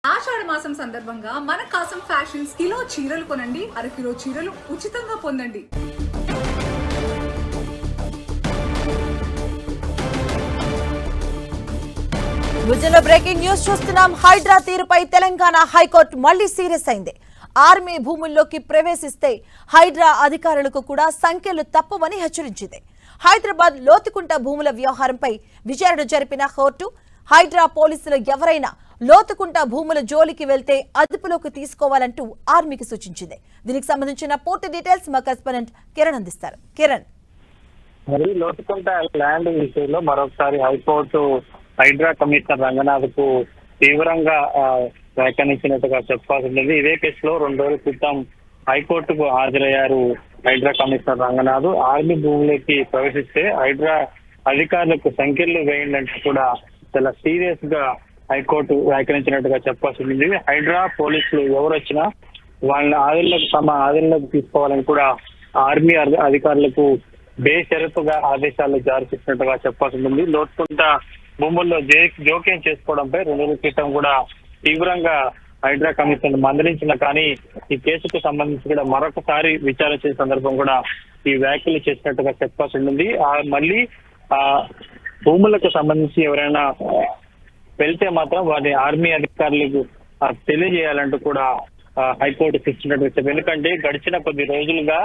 ఆషాఢ మాసం సందర్భంగా మన కాసం ఫ్యాషన్స్ కిలో చీరలు కొనండి, అరకిలో చీరలు ఉచితంగా పొందండి. భుజంలో బ్రేకింగ్ న్యూస్ చూస్తున్నాం. హైడ్రా తీరుపై తెలంగాణ హైకోర్టు మళ్లీ సీరియస్ అయింది. ఆర్మీ భూముల్లోకి ప్రవేశిస్తే హైడ్రా అధికారులకు కూడా సంఖ్యలు తప్పవని హెచ్చరించింది. హైదరాబాద్ లోతుకుంట భూముల వ్యవహారంపై విచారణ జరిపిన కోర్టు హైడ్రా పోలీసులు ఎవరైనా లోతుకుంట భూముల జోలికి వెళ్తే అదుపులోకి తీసుకోవాలంటూ ఆర్మీకి సూచించింది. దీనికి సంబంధించిన పూర్తి డీటెయిల్స్ మా కరెస్పాండెంట్ కిరణ్ అందిస్తారు. కిరణ్, మరి లోతుకుంట ల్యాండ్ విషయంలో మరొకసారి హైకోర్టు హైడ్రా కమిషనర్ రంగనాథ్ కు తీవ్రంగా వ్యాఖ్యానించినట్టుగా చెప్పాల్సింది. ఇదే కేసులో 2 రోజుల క్రితం హైకోర్టుకు హాజరయ్యారు హైడ్రా కమిషనర్ రంగనాథ్. ఆర్మీ భూములకి ప్రవేశిస్తే హైడ్రా అధికారులకు సంఖ్యలు వేయండి కూడా చాలా సీరియస్ గా హైకోర్టు వ్యాఖ్యానించినట్టుగా చెప్పాల్సింది. హైడ్రా పోలీసులు ఎవరు వచ్చినా వాళ్ళని తమ ఆధీనంలోకి తీసుకోవాలని కూడా ఆర్మీ అధికారులకు బేషరతుగా ఆదేశాలు జారీ చేసినట్టుగా చెప్పాల్సింది. లోతుకుంట భూముల్లో జోక్యం చేసుకోవడంపై 2 రోజుల క్రితం కూడా తీవ్రంగా హైడ్రా కమిషన్ మందలించిన కానీ ఈ కేసుకు సంబంధించి కూడా మరొకసారి విచారణ చేసే సందర్భం కూడా ఈ వ్యాఖ్యలు చేసినట్టుగా చెప్పాల్సింది. మళ్ళీ భూములకు సంబంధించి ఎవరైనా వెళ్తే మాత్రం వారి ఆర్మీ అధికారులకు తెలియజేయాలంటూ కూడా హైకోర్టు శిక్షించినట్టు చెప్పారు. ఎందుకంటే గడిచిన కొద్ది రోజులుగా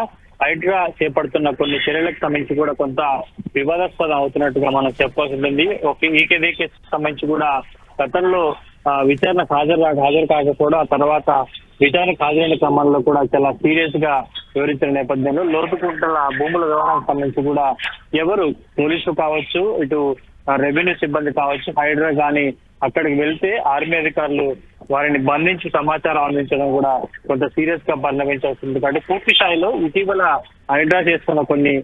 హైడ్రా చేపడుతున్న కొన్ని చర్యలకు సంబంధించి కూడా కొంత వివాదాస్పదం అవుతున్నట్టుగా మనం చెప్పాల్సి ఉంటుంది. ఈ కేసుకు సంబంధించి కూడా గతంలో విచారణకు హాజరు కాకపోవడం, ఆ తర్వాత విచారణకు హాజరైన క్రమంలో కూడా చాలా సీరియస్ గా వివరించిన నేపథ్యంలో లోతుకుంటల భూముల వ్యవహారానికి సంబంధించి కూడా ఎవరు పోలీసులు కావచ్చు, ఇటు రెవెన్యూ సిబ్బంది కావచ్చు, హైడ్రా కానీ అక్కడికి వెళ్తే ఆర్మీ అధికారులు వారిని బంధించి సమాచారం అందించడం కూడా కొంత సీరియస్ గా పరిణమించాల్సింది. కాబట్టి పూర్తి స్థాయిలో ఇటీవల హైడ్రా చేస్తున్న కొన్ని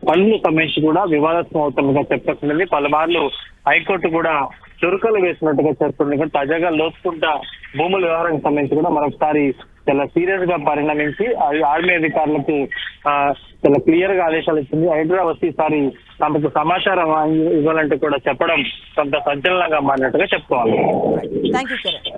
పనులు సంబంధించి కూడా వివాదాస్పదం అవుతున్నట్టుగా చెప్పాల్సింది. పలుమార్లు హైకోర్టు కూడా చురుకలు వేసినట్టుగా చెప్తుంది. తాజాగా లోతుకుంట భూముల వ్యవహారానికి సంబంధించి కూడా మరొకసారి చాలా సీరియస్ గా పరిణమించి ఆర్మీ అధికారులకు చాలా క్లియర్ గా ఆదేశాలు ఇచ్చింది. హైడ్రా వచ్చి ఈసారి తమకు సమాచారం ఇవ్వాలంటూ కూడా చెప్పడం కొంత సంచలనంగా మారినట్టుగా చెప్పుకోవాలి. థాంక్యూ కిరణ్.